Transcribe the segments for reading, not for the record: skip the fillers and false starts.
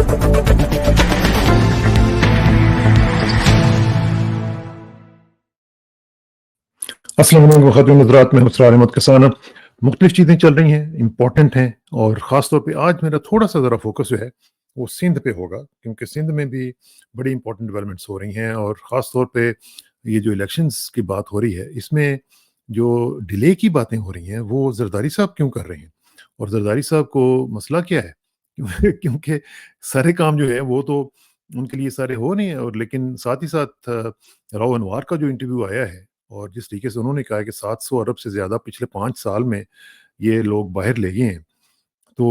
अस्सलाम वालेकुम ख़ातिन हज़रात, मैं उसरार अहमद कसाना। मुख्तलिफ़ चीज़ें चल रही हैं, इम्पॉर्टेंट हैं, और ख़ास तौर पे आज मेरा थोड़ा-सा ज़रा फ़ोकस जो है वो सिंध पे होगा, क्योंकि सिंध में भी बड़ी इम्पॉर्टेंट डेवलपमेंट्स हो रही हैं, और ख़ास तौर पे ये जो इलेक्शंस की बात हो रही है, इसमें जो डिले की बातें हो रही हैं वो ज़रदारी साहब क्यों कर रहे हैं, और ज़रदारी साहब को मसला क्या है? क्योंकि सारे काम जो है वो तो उनके लिए सारे हो नहीं है, और लेकिन साथ ही साथ राव अनवार का जो इंटरव्यू आया है, और जिस तरीके से उन्होंने कहा है कि 700 अरब से ज़्यादा पिछले 5 साल में ये लोग बाहर ले गए हैं। तो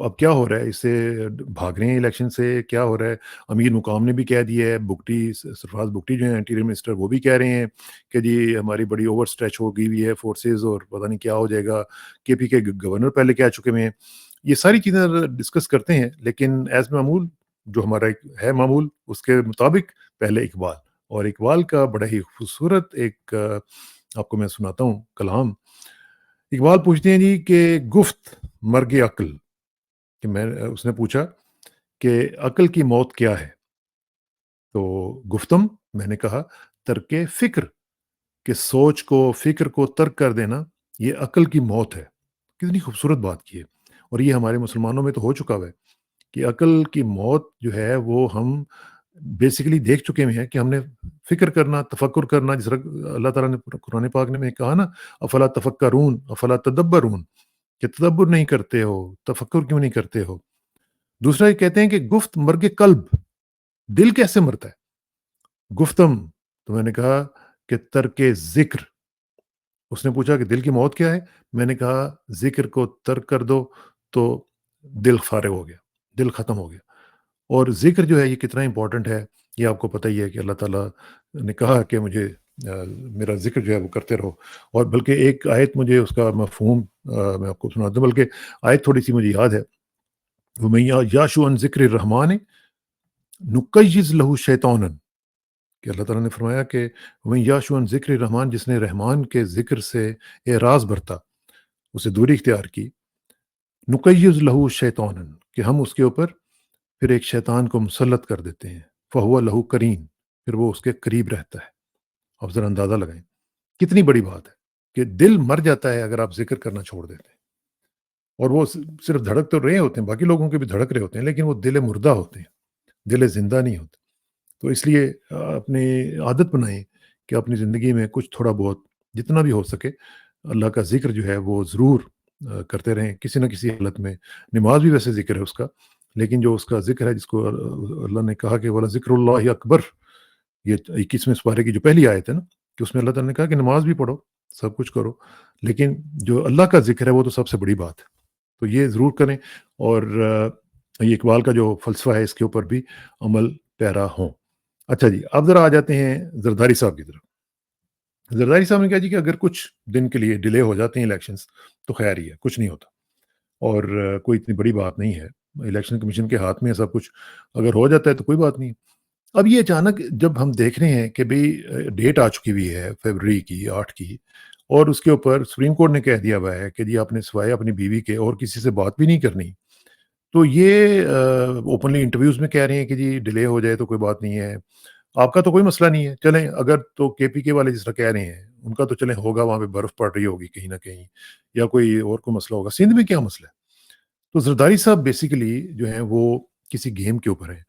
अब क्या हो रहा है? इससे भाग रहे हैं इलेक्शन से, क्या हो रहा है? अमीर मुकाम ने भी कह दिया है, बुगटी स सरफराज बुगटी जो हैं इंटीरियर मिनिस्टर, वो भी कह रहे हैं कि जी हमारी बड़ी ओवर स्ट्रेच हो गई हुई है फोर्सेज़, और पता नहीं क्या हो जाएगा। केपी के गवर्नर पहले कह चुके हुए हैं। ये सारी चीज़ें डिस्कस करते हैं, लेकिन एज़ मामूल जो हमारा एक है मामूल, उसके मुताबिक पहले इकबाल, और इकबाल का बड़ा ही खूबसूरत एक आपको मैं सुनाता हूँ कलाम। इकबाल पूछते हैं जी कि गुफ्त मर्ग अक्ल, कि मैं उसने पूछा कि अक्ल की मौत क्या है? तो गुफ्तम, मैंने कहा, तर्क फ़िक्र, कि सोच को, फ़िक्र को तर्क कर देना, ये अक्ल की मौत है। कितनी खूबसूरत बात की है, और ये हमारे मुसलमानों में तो हो चुका हुआ है कि अक्ल की मौत जो है वो हम बेसिकली देख चुके हैं कि हमने फ़िक्र करना, तफ़क्कुर करना, जिस तरह अल्लाह ताला ने कुरान पाक में कहा ना, अफ़ला तफ़क्करून, अफ़ला तदब्बरून, कि तदब्बुर नहीं करते हो, तफ़क्कुर क्यों नहीं करते हो? दूसरा ये कहते हैं कि गुफ्त मर्ग कल्ब, दिल कैसे मरता है? गुफ्तम, तो मैंने कहा कि तर्क ज़िक्र। उसने पूछा कि दिल की मौत क्या है? मैंने कहा ज़िक्र को तर्क कर दो तो दिल फ़ारिग हो गया, दिल ख़त्म हो गया। और ज़िक्र जो है ये कितना इम्पोर्टेंट है, ये आपको पता ही है कि अल्लाह ताला ने कहा कि मुझे मेरा ज़िक्र जो है वो करते रहो। और बल्कि एक आयत मुझे उसका मफ़हूम मैं आपको सुनाता हूँ, बल्कि आयत थोड़ी-सी मुझे याद है। वमन याशु अन ज़िक्रि रहमान नुक़य्यिज़ लहू शैतानन, कि अल्लाह ताला ने फरमाया कि वमन याशु अन ज़िक्रि रहमान, जिसने रहमान के ज़िक्र से एराज़ बरता, उसे दूरी इख्तियार की, नुक़य्यिज़ लहू शैतानन, कि हम उसके ऊपर फिर एक शैतान को मुसल्लत कर देते हैं, फ़हुवा लहू करीन, फिर वो उसके करीब रहता है। आप ज़रा अंदाज़ा लगाएँ, कितनी बड़ी बात है कि दिल मर जाता है अगर आप ज़िक्र करना छोड़ देते हैं। और वो सिर्फ़ धड़क तो रहे होते हैं, बाकी लोगों के भी धड़क रहे होते हैं, लेकिन वो दिल मुर्दा होते हैं, दिल ज़िंदा नहीं होते। तो इसलिए अपनी आदत बनाएँ कि अपनी ज़िंदगी में कुछ थोड़ा बहुत जितना भी हो सके अल्लाह का ज़िक्र जो है वो ज़रूर करते रहें, किसी न किसी हालत में। नमाज़ भी वैसे ज़िक्र है उसका, लेकिन जो उसका ज़िक्र है जिसको अल्लाह ने कहा कि वला ज़िक्रुल्लाहि अकबर, ये 21वें सुपारे की जो पहली आयत है ना, कि उसमें अल्लाह ताला ने कहा कि नमाज़ भी पढ़ो, सब कुछ करो, लेकिन जो अल्लाह का ज़िक्र है वो तो सबसे बड़ी बात है। तो ये ज़रूर करें, और ये इकबाल का जो फ़लसफ़ा है इसके ऊपर भी अमल पैरा हों। अच्छा जी, अब ज़रा आ जाते हैं ज़रदारी साहब की तरफ। ज़रदारी साहब ने कहा जी कि अगर कुछ दिन के लिए डिले हो जाते हैं इलेक्शंस, तो खैर ही है, कुछ नहीं होता, और कोई इतनी बड़ी बात नहीं है। इलेक्शन कमीशन के हाथ में है सब कुछ, अगर हो जाता है तो कोई बात नहीं। अब ये अचानक जब हम देख रहे हैं कि भई डेट आ चुकी हुई है फ़रवरी की 8 की, और उसके ऊपर सुप्रीम कोर्ट ने कह दिया हुआ है कि जी आपने सिवाय अपनी बीवी के और किसी से बात भी नहीं करनी। तो ये ओपनली इंटरव्यूज़ में कह रहे हैं कि जी डिले हो जाए तो कोई बात नहीं है। आपका तो कोई मसला नहीं है। चलें, अगर तो केपीके वाले जिस तरह कह रहे हैं, उनका तो चलें होगा, वहाँ पे बर्फ़ पड़ रही होगी कहीं न कहीं, या कोई और कोई मसला होगा। सिंध में क्या मसला है? तो ज़रदारी साहब बेसिकली जो हैं वो किसी गेम के ऊपर हैं,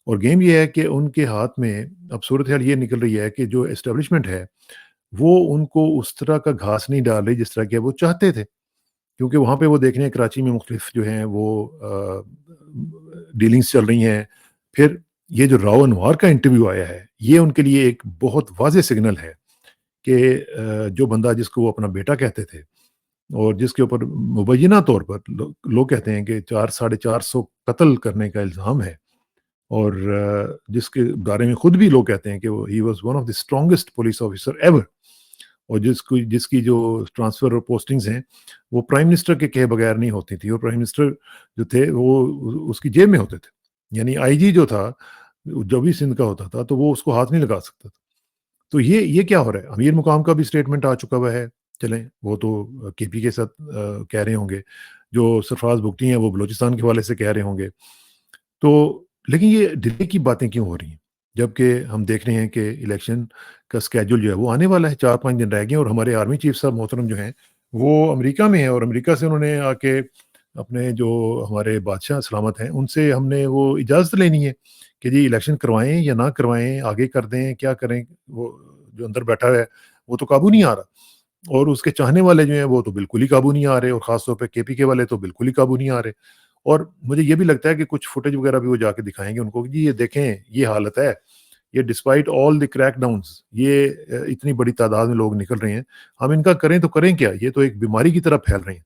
और गेम ये है कि उनके हाथ में अब सूरत-हाल ये निकल रही है कि जो एस्टेब्लिशमेंट है, वो उनको उस तरह का घास नहीं डाल रही जिस तरह के वो चाहते थे। क्योंकि वहाँ पे वो देख रहे हैं कराची में मुख्तलिफ जो हैं वो डीलिंग्स चल रही हैं। फिर ये जो राव अनवार का इंटरव्यू आया है, ये उनके लिए एक बहुत वाज़ेह सिग्नल है कि जो बंदा जिसको वो अपना बेटा कहते थे, और जिसके ऊपर मुबैना तौर पर लोग कहते हैं कि 4 साढ़े 400 कत्ल करने का इल्ज़ाम है, और जिसके बारे में खुद भी लोग कहते हैं कि वो he was one of the strongest police officer ever, और जिसकी जिसकी जो ट्रांसफ़र और पोस्टिंग्स हैं, वो प्राइम मिनिस्टर के कहे बगैर नहीं होती थी, और प्राइम मिनिस्टर जो थे वो उसकी जेब में होते थे। यानी आईजी जो था, जब भी सिंध का होता था, तो वो उसको हाथ नहीं लगा सकता था। तो ये क्या हो रहा है? अमीर मुकाम का भी स्टेटमेंट आ चुका हुआ है। चलें, वो तो केपी के साथ कह रहे होंगे। जो सरफराज भुगती हैं, वो बलूचिस्तान के हवाले से कह रहे होंगे। तो लेकिन ये डिले की बातें क्यों हो रही हैं? जबकि हम देख रहे हैं कि इलेक्शन का स्केड्यूल जो है वो आने वाला है, 4-5 दिन रह गए हैं और हमारे आर्मी चीफ साहब मोहतरम जो हैं, वो अमेरिका में हैं और अमेरिका से उन्होंने आके अपने जो हमारे बादशाह सलामत हैं, उनसे हमने वो इजाज़त लेनी है कि जी इलेक्शन करवाएँ या ना करवाएँ, आगे कर दें, क्या करें? वो जो अंदर बैठा है, वो तो काबू नहीं आ रहा और उसके चाहने वाले जो हैं, वो तो बिल्कुल ही काबू नहीं आ रहे और ख़ास तौर पे केपीके वाले तो बिल्कुल ही काबू नहीं आ रहे। और मुझे ये भी लगता है कि कुछ फुटेज वगैरह भी वो जाके दिखाएँगे उनको कि जी ये देखें, ये हालत है। ये डिस्पाइट ऑल द क्रैकडाउन्स ये इतनी बड़ी तादाद में लोग निकल रहे हैं। हम इनका करें तो करें क्या? ये तो एक बीमारी की तरह फैल रहे हैं।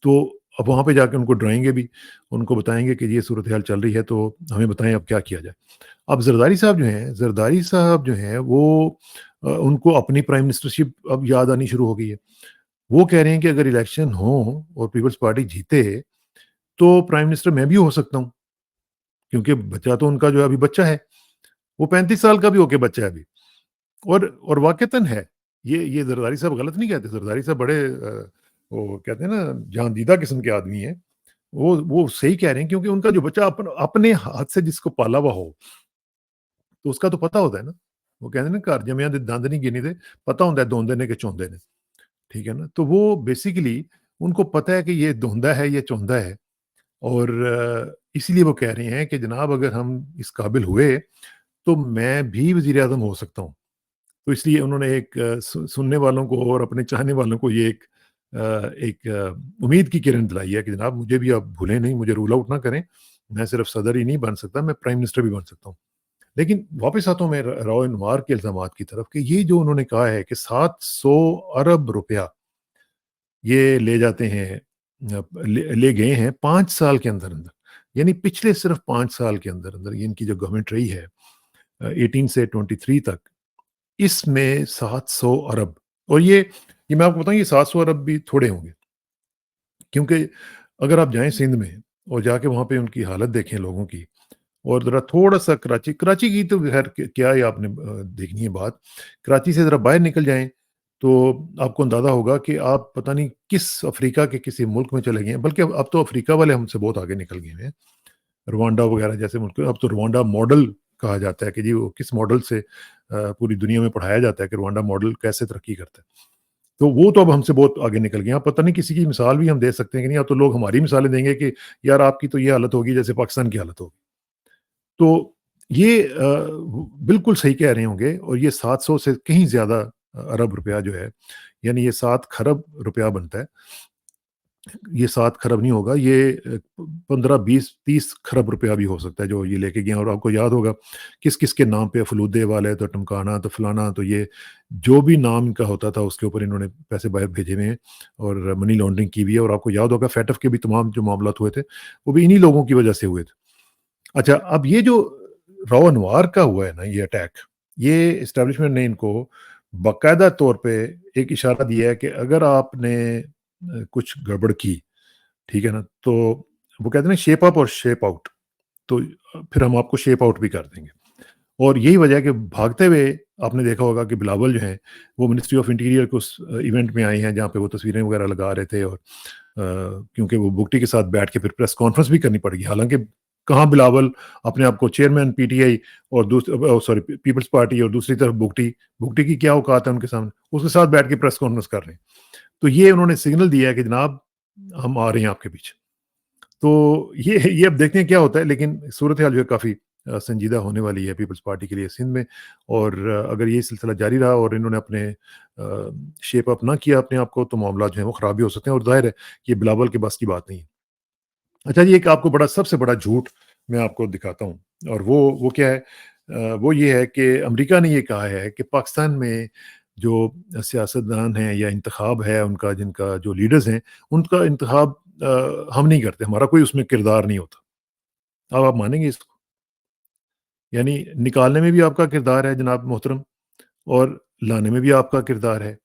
तो अब वहाँ पे जाके उनको डराएँगे भी, उनको बताएँगे कि ये सूरत-ए-हाल चल रही है तो हमें बताएँ अब क्या किया जाए? अब ज़रदारी साहब जो हैं वो उनको अपनी प्राइम मिनिस्टरशिप अब याद आनी शुरू हो गई है। वो कह रहे हैं कि अगर इलेक्शन हो और पीपल्स पार्टी जीते, तो प्राइम मिनिस्टर मैं भी हो सकता हूँ, क्योंकि बच्चा तो उनका जो है अभी बच्चा है। वो 35 साल का भी होके बच्चा है अभी और वाक़ईतन है। ये ज़रदारी साहब गलत नहीं कहते, ज़रदारी साहब बड़े वो कहते हैं ना जान-दीदा किस्म के आदमी हैं। वो सही कह रहे हैं क्योंकि उनका जो बच्चा अपने हाथ से जिसको पाला हुआ हो, तो उसका तो पता होता है ना। वो कहते हैं ना घर जम्मियां दे दंद नहीं गिनी दे, पता होता है धोंदे ने कि चौंदे ने, ठीक है ना? तो वो बेसिकली उनको पता है कि ये धोंदा है, ये चौंदा है और इसीलिए वो कह रहे हैं कि जनाब अगर हम इस काबिल हुए, तो मैं भी वज़ीर-ए-आज़म हो सकता हूँ। तो इसलिए उन्होंने एक सुनने वालों को और अपने चाहने वालों को ये उम्मीद की किरण दिलाई है कि जनाब मुझे भी आप भूलें नहीं, मुझे रूल आउट ना करें। मैं सिर्फ सदर ही नहीं बन सकता, मैं प्राइम मिनिस्टर भी बन सकता हूँ। लेकिन वापस आता हूँ मैं रॉ एंड वार के इल्ज़ामात की तरफ कि ये जो उन्होंने कहा है कि 700 अरब रुपया ये ले जाते हैं ले गए हैं 5 साल के अंदर-अंदर। यानी पिछले सिर्फ 5 साल के अंदर-अंदर ये इनकी जो गवर्नमेंट रही है 18 से 23 तक, इसमें 700 अरब और ये मैं आपको बताऊँ ये 700 अरब भी थोड़े होंगे। क्योंकि अगर आप जाएँ सिंध में और जाके वहाँ पे उनकी हालत देखें लोगों की और ज़रा थोड़ा-सा कराची की तो ख़ैर क्या ही आपने देखनी है बात। कराची से ज़रा बाहर निकल जाएँ, तो आपको अंदाज़ा होगा कि आप पता नहीं किस अफ़्रीका के किसी मुल्क में चले गए हैं, बल्कि अब तो अफ़्रीका वाले हमसे बहुत आगे निकल गए हैं। रवांडा वग़ैरह जैसे मुल्क अब तो रवांडा मॉडल कहा जाता है कि जी वो किस मॉडल से पूरी दुनिया में पढ़ाया जाता है कि रवांडा मॉडल कैसे तरक्की करता है। तो वो तो अब हमसे बहुत आगे निकल गए हैं। अब पता नहीं किसी की मिसाल भी हम दे सकते हैं कि नहीं, अब तो लोग हमारी मिसालें देंगे कि यार आपकी तो ये हालत होगी जैसे पाकिस्तान की हालत होगी। तो ये बिल्कुल सही कह रहे होंगे और ये 700 से कहीं ज़्यादा अरब रुपया जो है, यानी ये 7 खरब रुपया बनता है। ये 7 खरब नहीं होगा, ये 15, 20, 30 खरब रुपया भी हो सकता है जो ये लेके गए हैं और आपको याद होगा किस-किस के नाम पे फलूदे वाले, तो टमकाना, तो फलाना, तो ये जो भी नाम इनका होता था उसके ऊपर इन्होंने पैसे बाहर भेजे हुए हैं और मनी लॉन्ड्रिंग की हुई है और आपको याद होगा फैटफ के भी तमाम जो मामलात हुए थे, वो भी इन्हीं लोगों की वजह से हुए थे। अच्छा, अब ये जो रॉ अनवार का हुआ है ना ये अटैक, ये एस्टेब्लिशमेंट ने इनको बाकायदा तौर पे एक इशारा दिया है कि अगर आपने कुछ गड़बड़ की, ठीक है ना? तो वो कहते हैं ना शेप अप और शेप आउट, तो फिर हम आपको शेप आउट भी कर देंगे। और यही वजह है कि भागते हुए आपने देखा होगा कि बिलावल जो हैं, वो मिनिस्ट्री ऑफ इंटीरियर के उस इवेंट में आए हैं जहाँ पे वो तस्वीरें वगैरह लगा रहे थे और क्योंकि वो बुगटी के साथ बैठ के फिर प्रेस कॉन्फ्रेंस भी करनी पड़ेगी। हालाँकि कहाँ बिलावल अपने आप को चेयरमैन पीटीआई और सॉरी पीपल्स पार्टी और दूसरी तरफ बुगटी, बुगटी की क्या औकात है उनके सामने? उसके साथ बैठ के प्रेस कॉन्फ्रेंस कर रहे हैं। तो ये उन्होंने सिग्नल दिया है कि जनाब हम आ रहे हैं आपके पीछे। तो ये अब देखते हैं क्या होता है, लेकिन सूरत-ए-हाल जो है काफ़ी संजीदा होने वाली है पीपल्स पार्टी के लिए सिंध में और अगर ये सिलसिला जारी रहा और इन्होंने अपने शेप अप ना किया अपने आप को, तो मामला जो है वो ख़राब भी हो सकते हैं और ज़ाहिर है ये बिलावल के बस की बात नहीं है। अच्छा जी, एक आपको सबसे बड़ा झूठ मैं आपको दिखाता हूँ और वो क्या है वो ये है कि अमेरिका ने ये कहा है कि पाकिस्तान में जो सियासतदान हैं या इंतखाब है उनका जिनका जो लीडर्स हैं, उनका इंतखाब हम नहीं करते, हमारा कोई उसमें किरदार नहीं होता। अब आप मानेंगे इसको? यानी निकालने में भी आपका किरदार है जनाब मोहतरम और लाने में भी आपका किरदार है।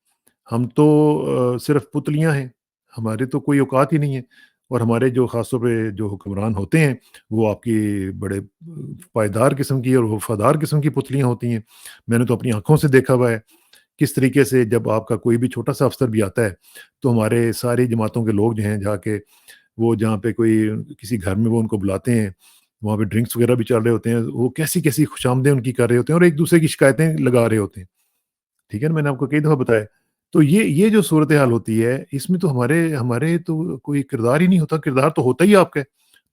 हम तो सिर्फ़ पुतलियाँ हैं, हमारे तो कोई औकात ही नहीं है और हमारे जो ख़ास तौर पे जो हुक्मरान होते हैं, वो आपकी बड़े पायदार किस्म की और वफ़ादार किस्म की पुतलियाँ होती हैं। मैंने तो अपनी आँखों से देखा हुआ है, किस तरीके से जब आपका कोई भी छोटा-सा अफ़सर भी आता है, तो हमारे सारी जमातों के लोग जो हैं जाके वो जहाँ पे कोई किसी घर में वो उनको बुलाते हैं, وہاں پہ ڈرنکس وغیرہ بھی چل رہے ہوتے ہیں، وہ کیسی-کیسی خوشامدیں ان کی کر رہے ہوتے ہیں اور ایک-دوسرے کی شکایتیں لگا رہے ہوتے ہیں، ٹھیک ہے نا؟ میں نے آپ کو کئی دفعہ بتایا ہے۔ تو یہ جو صورتحال ہوتی ہے، اس میں تو ہمارے ہمارے تو کوئی کردار ہی نہیں ہوتا، کردار تو ہوتا ہی آپ کا ہے۔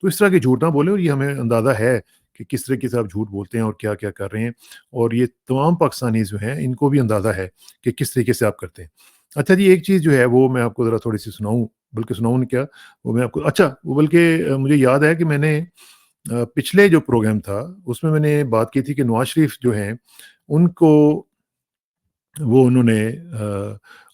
تو اس طرح کے جھوٹ نہ بولیں، اور یہ ہمیں اندازہ ہے کہ کس طریقے سے آپ جھوٹ بولتے ہیں اور کیا-کیا کر رہے ہیں، اور یہ تمام پاکستانی جو ہیں، ان کو بھی اندازہ ہے کہ کس طریقے سے آپ کرتے ہیں۔ اچھا جی، ایک چیز جو ہے وہ میں آپ کو ذرا تھوڑی-سی سناؤں، بلکہ سناؤں نہیں کیا، وہ میں آپ کو اچھا وہ بلکہ مجھے یاد ہے کہ میں نے پچھلے جو پروگرام تھا، اس میں نے بات کی تھی کہ نواز شریف جو ہیں، ان کو انہوں نے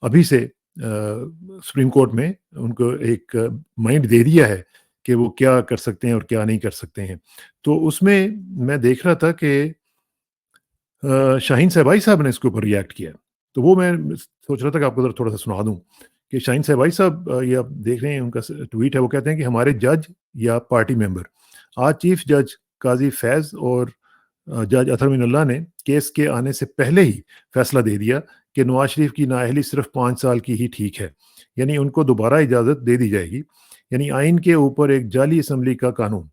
ابھی سے سپریم کورٹ میں ان کو ایک مائنڈ دے دیا ہے کہ وہ کیا کر سکتے ہیں اور کیا نہیں کر سکتے ہیں۔ تو اس میں میں دیکھ رہا تھا کہ شاہین صاحبائی صاحب نے اس کے اوپر ریئیکٹ کیا، تو وہ میں سوچ رہا تھا کہ آپ کو ذرا تھوڑا-سا سنا دوں کہ شاہین صاحبائی صاحب، یہ آپ دیکھ رہے ہیں ان کا ٹویٹ ہے، وہ کہتے ہیں کہ ہمارے جج یا پارٹی ممبر آج چیف جج قاضی فیض اور جج اطہر امین اللہ نے کیس کے آنے سے پہلے ہی فیصلہ دے دیا کہ نواز شریف کی نااہلی صرف 5 سال کی ہی ٹھیک ہے، یعنی ان کو دوبارہ اجازت دے دی جائے گی، یعنی آئین کے اوپر ایک جعلی اسمبلی کا قانون۔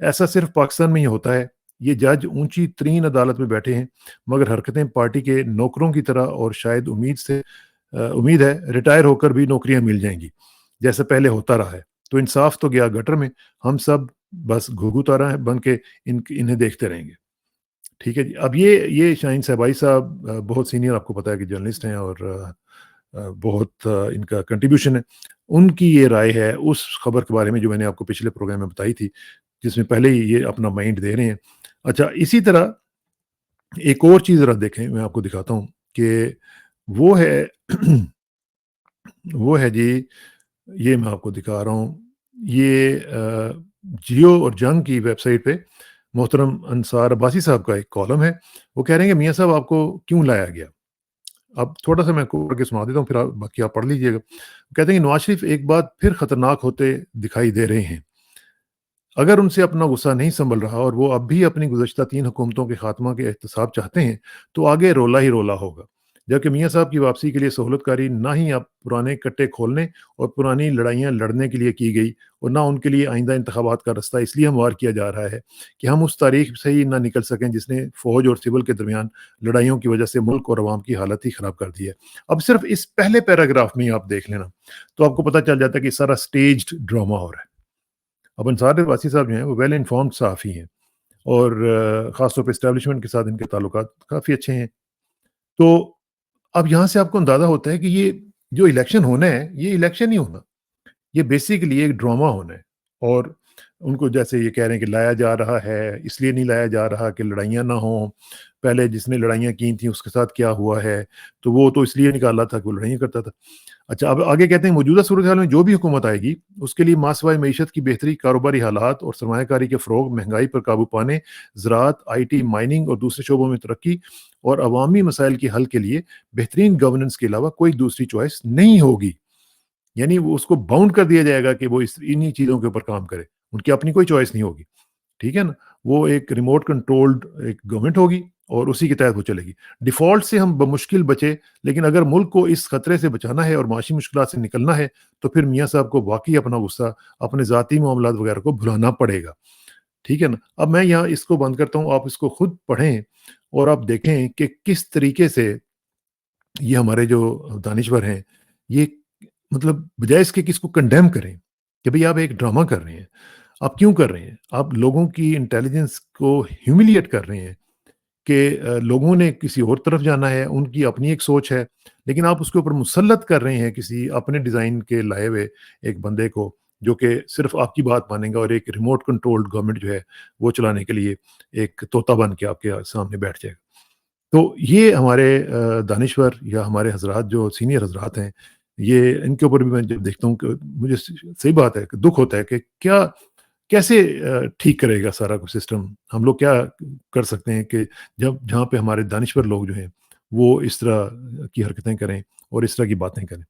ایسا صرف پاکستان میں ہی ہوتا ہے۔ یہ جج اونچی ترین عدالت میں بیٹھے ہیں، مگر حرکتیں پارٹی کے نوکروں کی طرح، اور شاید امید ہے ریٹائر ہو کر بھی نوکریاں مل جائیں گی جیسا پہلے ہوتا رہا ہے۔ تو انصاف تو گیا گٹر میں، ہم سب بس گھگو تارا بن کے انہیں دیکھتے رہیں گے۔ ٹھیک ہے جی۔ اب یہ شاہین صاحبائی صاحب بہت سینئر، آپ کو پتا ہے کہ جرنلسٹ ہیں، اور بہت ان کا کنٹریبیوشن ہے۔ ان کی یہ رائے ہے اس خبر کے بارے میں جو میں نے آپ کو پچھلے پروگرام میں بتائی تھی، جس میں پہلے ہی یہ اپنا مائنڈ دے رہے ہیں۔ اچھا، اسی طرح ایک اور چیز ذرا دیکھیں، میں آپ کو دکھاتا ہوں کہ وہ ہے وہ ہے جی، یہ میں آپ کو دکھا رہا ہوں، یہ جیو اور جنگ کی ویب سائٹ پہ محترم انصار عباسی صاحب کا ایک کالم ہے۔ وہ کہہ رہے ہیں کہ میاں صاحب آپ کو کیوں لایا گیا؟ اب تھوڑا سا میں پڑھ کے سنا دیتا ہوں، پھر باقی آپ پڑھ لیجئے گا۔ کہتے ہیں کہ نواز شریف ایک بار پھر خطرناک ہوتے دکھائی دے رہے ہیں۔ اگر ان سے اپنا غصہ نہیں سنبھل رہا اور وہ اب بھی اپنی گزشتہ 3 حکومتوں کے خاتمہ کے احتساب چاہتے ہیں، تو آگے رولا ہی رولا ہوگا۔ جبکہ میاں صاحب کی واپسی کے لیے سہولت کاری نہ ہی اب پرانے کٹے کھولنے اور پرانی لڑائیاں لڑنے کے لیے کی گئی، اور نہ ان کے لیے آئندہ انتخابات کا رستہ اس لیے ہموار کیا جا رہا ہے کہ ہم اس تاریخ سے ہی نہ نکل سکیں جس نے فوج اور سول کے درمیان لڑائیوں کی وجہ سے ملک اور عوام کی حالت ہی خراب کر دی ہے۔ اب صرف اس پہلے پیراگراف میں ہی آپ دیکھ لینا، تو آپ کو پتہ چل جاتا ہے کہ سارا سٹیجڈ ڈرامہ ہو رہا ہے۔ اب انصار عباسی صاحب جو ہیں، وہ ویل انفارمڈ صحافی ہیں، اور خاص طور پہ اسٹیبلشمنٹ کے ساتھ ان کے تعلقات کافی اچھے ہیں۔ تو اب یہاں سے آپ کو اندازہ ہوتا ہے کہ یہ جو الیکشن ہونا ہے، یہ الیکشن نہیں ہونا، یہ بیسیکلی ایک ڈرامہ ہونا ہے۔ اور ان کو جیسے یہ کہہ رہے ہیں کہ لایا جا رہا ہے، اس لیے نہیں لایا جا رہا کہ لڑائیاں نہ ہوں، پہلے جس نے لڑائیاں کی تھیں اس کے ساتھ کیا ہوا ہے، تو وہ تو اس لیے نکالا تھا کہ وہ لڑائیاں کرتا تھا۔ اچھا، اب آگے کہتے ہیں موجودہ صورتحال میں جو بھی حکومت آئے گی، اس کے لیے ماسوائے معیشت کی بہتری، کاروباری حالات اور سرمایہ کاری کے فروغ، مہنگائی پر قابو پانے، زراعت، آئی ٹی، مائننگ اور دوسرے شعبوں میں ترقی اور عوامی مسائل کے حل کے لیے بہترین گورننس کے علاوہ کوئی دوسری چوائس نہیں ہوگی۔ یعنی وہ اس کو باؤنڈ کر دیا جائے گا کہ وہ انہی چیزوں کے اوپر کام کرے، ان کی اپنی کوئی چوائس نہیں ہوگی، ٹھیک ہے نا؟ وہ ایک ریموٹ کنٹرولڈ ایک گورنمنٹ ہوگی، اور اسی کے تحت وہ چلے گی۔ ڈیفالٹ سے ہم بمشکل بچے، لیکن اگر ملک کو اس خطرے سے بچانا ہے اور معاشی مشکلات سے نکلنا ہے، تو پھر میاں صاحب کو واقعی اپنا غصہ، اپنے ذاتی معاملات وغیرہ کو بھلانا پڑے گا، ٹھیک ہے نا؟ اب میں یہاں اس کو بند کرتا ہوں، آپ اس کو خود پڑھیں اور آپ دیکھیں کہ کس طریقے سے یہ ہمارے جو دانشور ہیں، یہ مطلب بجائے اس کے کس کو کنڈیم کریں کہ بھئی آپ ایک ڈرامہ کر رہے ہیں۔ آپ کیوں کر رہے ہیں؟ آپ لوگوں کی انٹیلیجنس کو ہیوملیٹ کر رہے ہیں کہ لوگوں نے کسی اور طرف جانا ہے، ان کی اپنی ایک سوچ ہے، لیکن آپ اس کے اوپر مسلط کر رہے ہیں کسی اپنے ڈیزائن کے لائے ہوئے ایک بندے کو، جو کہ صرف آپ کی بات مانے گا، اور ایک ریموٹ کنٹرولڈ گورنمنٹ جو ہے وہ چلانے کے لیے ایک طوطا بن کے آپ کے سامنے بیٹھ جائے گا۔ تو یہ ہمارے دانشور یا ہمارے حضرات جو سینئر حضرات ہیں، یہ ان کے اوپر بھی میں جب دیکھتا ہوں کہ مجھے صحیح بات ہے کہ دکھ ہوتا ہے کہ کیسے ٹھیک کرے گا سارا کچھ سسٹم، ہم لوگ کیا کر سکتے ہیں کہ جہاں پہ ہمارے دانشور لوگ جو ہیں وہ اس طرح کی حرکتیں کریں اور اس طرح کی باتیں کریں۔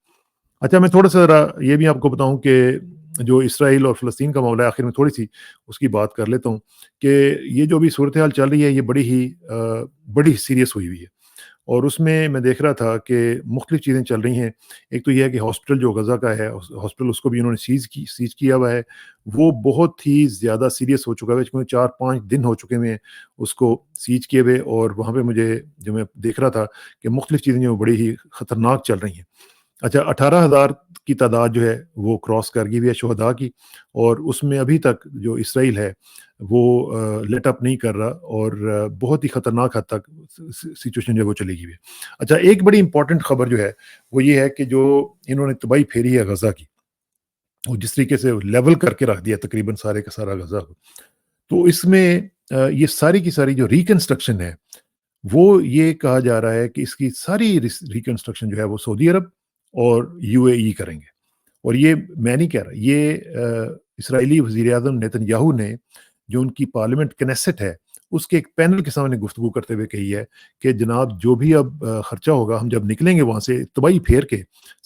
اچھا، میں تھوڑا سا ذرا یہ بھی آپ کو بتاؤں کہ جو اسرائیل اور فلسطین کا معاملہ ہے، آخر میں تھوڑی سی اس کی بات کر لیتا ہوں کہ یہ جو بھی صورتحال چل رہی ہے، یہ بڑی سیریس ہوئی ہے، اور اس میں دیکھ رہا تھا کہ مختلف چیزیں چل رہی ہیں۔ ایک تو یہ ہے کہ ہاسپٹل جو غزہ کا ہے، ہاسپٹل اس کو بھی انہوں نے سیز کیا ہوا ہے۔ وہ بہت ہی زیادہ سیریس ہو چکا ہے، کیونکہ 4-5 دن ہو چکے ہوئے ہیں اس کو سیج کیے ہوئے، اور وہاں پہ مجھے جو میں دیکھ رہا تھا کہ مختلف چیزیں جو بڑی ہی خطرناک چل رہی ہیں۔ اچھا، 18,000 کی تعداد جو ہے وہ کراس کر گئی ہوئی ہے شہداء کی، اور اس میں ابھی تک جو اسرائیل ہے وہ لیٹ اپ نہیں کر رہا، اور بہت ہی خطرناک حد تک سچویشن جو ہے وہ چلی گئی ہے۔ اچھا، ایک بڑی امپورٹنٹ خبر جو ہے وہ یہ ہے کہ جو انہوں نے تباہی پھیری ہے غزہ کی، وہ جس طریقے سے لیول کر کے رکھ دیا تقریباً سارے کا سارا غزہ کو، تو اس میں یہ ساری کی ساری جو ریکنسٹرکشن ہے، وہ یہ کہا جا رہا ہے کہ اس کی ساری ریکنسٹرکشن جو ہے وہ سعودی عرب اور یو اے ای کریں گے۔ اور یہ میں نہیں کہہ رہا، یہ اسرائیلی وزیر اعظم نیتن یاہو نے جو ان کی پارلیمنٹ کنیسٹ ہے اس کے ایک پینل کے سامنے گفتگو کرتے ہوئے کہی ہے کہ جناب جو بھی اب خرچہ ہوگا، ہم جب نکلیں گے وہاں سے تباہی پھیر کے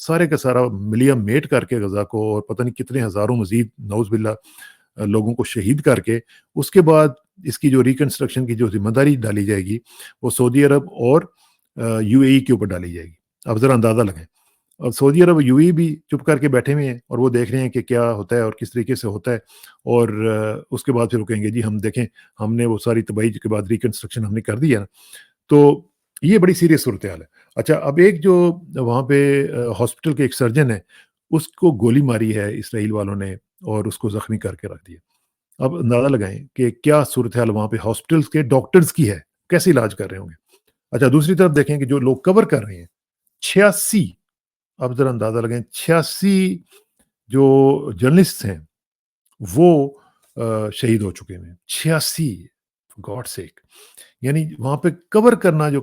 سارے کا سارا ملیم میٹ کر کے غزہ کو، اور پتہ نہیں کتنے ہزاروں مزید نعوذ باللہ لوگوں کو شہید کر کے، اس کے بعد اس کی جو ریکنسٹرکشن کی جو ذمہ داری ڈالی جائے گی وہ سعودی عرب اور یو اے ای کے اوپر ڈالی جائے گی۔ اب ذرا اندازہ لگائیں، اور سعودی عرب اور یو اے ای بھی چپ کر کے بیٹھے ہوئے ہیں اور وہ دیکھ رہے ہیں کہ کیا ہوتا ہے اور کس طریقے سے ہوتا ہے، اور اس کے بعد پھر وہ کہیں گے جی ہم دیکھیں، ہم نے وہ ساری تباہی کے بعد ریکنسٹرکشن ہم نے کر دی ہے نا۔ تو یہ بڑی سیریس صورتحال ہے۔ اچھا، اب ایک جو وہاں پہ ہاسپٹل کے ایک سرجن ہے، اس کو گولی ماری ہے اسرائیل والوں نے اور اس کو زخمی کر کے رکھ دیا۔ اب اندازہ لگائیں کہ کیا صورتحال وہاں پہ ہاسپٹلس کے ڈاکٹرز کی ہے، کیسے علاج کر رہے ہوں گے۔ اچھا، دوسری طرف دیکھیں کہ جو لوگ کور کر رہے ہیں 86، اب ذرا اندازہ لگائیں 86 جو جرنلسٹ ہیں وہ شہید ہو چکے ہیں۔ 86 گاڈ سیک، یعنی وہاں پہ کور کرنا جو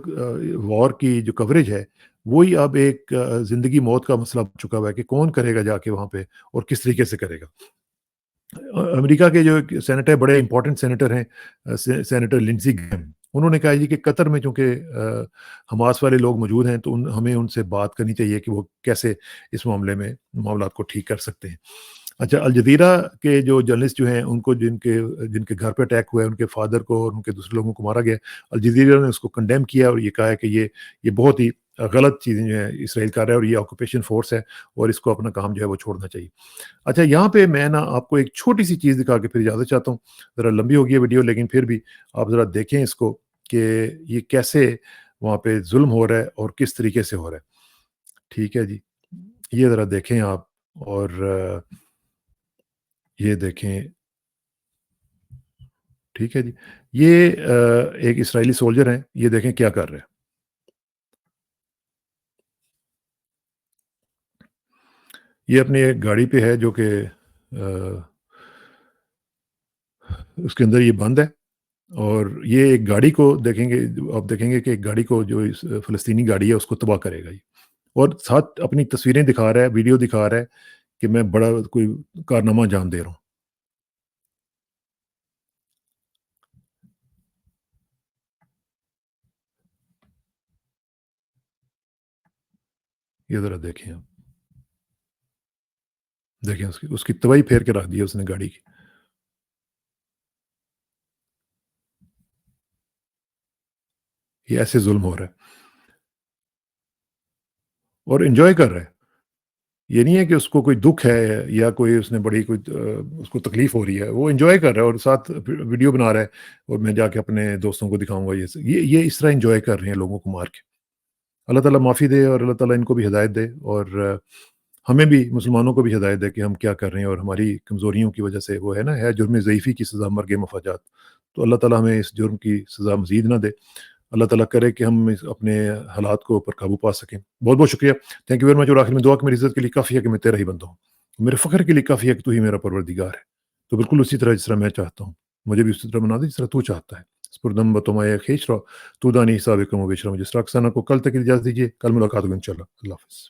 وار کی جو کوریج ہے، وہی اب ایک زندگی موت کا مسئلہ بن چکا ہوا ہے کہ کون کرے گا جا کے وہاں پہ اور کس طریقے سے کرے گا۔ امریکہ کے جو سینیٹر بڑے امپورٹنٹ سینیٹر ہیں، سینیٹر لنڈزی گریم، انہوں نے کہا جی کہ قطر میں چونکہ حماس والے لوگ موجود ہیں تو ہمیں ان سے بات کرنی چاہیے کہ وہ کیسے اس معاملے میں معاملات کو ٹھیک کر سکتے ہیں۔ اچھا، الجزیرہ کے جو جرنلسٹ جو ہیں، ان کو جن کے گھر پہ اٹیک ہوا ہے، ان کے فادر کو اور ان کے دوسرے لوگوں کو مارا گیا، الجزیرہ نے اس کو کنڈیم کیا اور یہ کہا ہے کہ یہ بہت ہی غلط چیزیں جو ہیں اسرائیل کر رہا ہے، اور یہ آکوپیشن فورس ہے اور اس کو اپنا کام جو ہے وہ چھوڑنا چاہیے۔ اچھا، یہاں پہ میں نا آپ کو ایک چھوٹی سی چیز دکھا کے پھر اجازت چاہتا ہوں، ذرا لمبی ہوگی ہے ویڈیو لیکن پھر بھی آپ ذرا دیکھیں اس کو کہ یہ کیسے وہاں پہ ظلم ہو رہا ہے اور کس طریقے سے ہو رہا ہے۔ ٹھیک ہے جی، یہ ذرا دیکھیں آپ، اور یہ دیکھیں، ٹھیک ہے جی، یہ ایک اسرائیلی سولجر ہیں، یہ دیکھیں کیا کر رہے ہیں۔ یہ اپنی ایک گاڑی پہ ہے جو کہ اس کے اندر یہ بند ہے، اور یہ ایک گاڑی کو دیکھیں گے، آپ دیکھیں گے کہ ایک گاڑی کو جو فلسطینی گاڑی ہے اس کو تباہ کرے گا یہ، اور ساتھ اپنی تصویریں دکھا رہا ہے، ویڈیو دکھا رہا ہے کہ میں بڑا کوئی کارنامہ انجام دے رہا ہوں۔ یہ ذرا دیکھیں آپ، دیکھیں اس کی تباہی پھیر کے رکھ دی ہے اس نے گاڑی کی۔ یہ ایسے ظلم ہو رہا ہے اور انجوائے کر رہا ہے۔ یہ نہیں ہے کہ اس کو کوئی دکھ ہے یا کوئی اس نے بڑی کوئی اس کو تکلیف ہو رہی ہے، وہ انجوائے کر رہا ہے اور ساتھ ویڈیو بنا رہا ہے، اور میں جا کے اپنے دوستوں کو دکھاؤں گا۔ یہ اس طرح انجوائے کر رہے ہیں لوگوں کو مار کے۔ اللہ تعالیٰ معافی دے اور اللہ تعالیٰ ان کو بھی ہدایت دے، اور ہمیں بھی مسلمانوں کو بھی ہدایت دے کہ ہم کیا کر رہے ہیں، اور ہماری کمزوریوں کی وجہ سے وہ ہے نا، ہے جرم ضعیفی کی سزا مرگ مفاجات، تو اللہ تعالیٰ ہمیں اس جرم کی سزا مزید نہ دے۔ اللہ تعالیٰ کرے کہ ہم اپنے حالات کو اوپر قابو پا سکیں۔ بہت بہت شکریہ، تھینک یو ویری مچ، اور آخر میں دعا کہ میری عزت کے لیے کافی ہے کہ میں تیرا ہی بندہ ہوں، میرے فخر کے لیے کافی ہے کہ تو ہی میرا پروردگار ہے، تو بالکل اسی طرح جس طرح میں چاہتا ہوں مجھے بھی اسی طرح بنا دے جس طرح تو چاہتا ہے۔ سپردم بتمایا خیش رہو، تو دانی حساب کم و بیش رہو۔ جس طرح اکسانہ کو کل تک اجازت دیجیے، کل ملاقات ہوگی انشاءاللہ۔ اللہ حافظ۔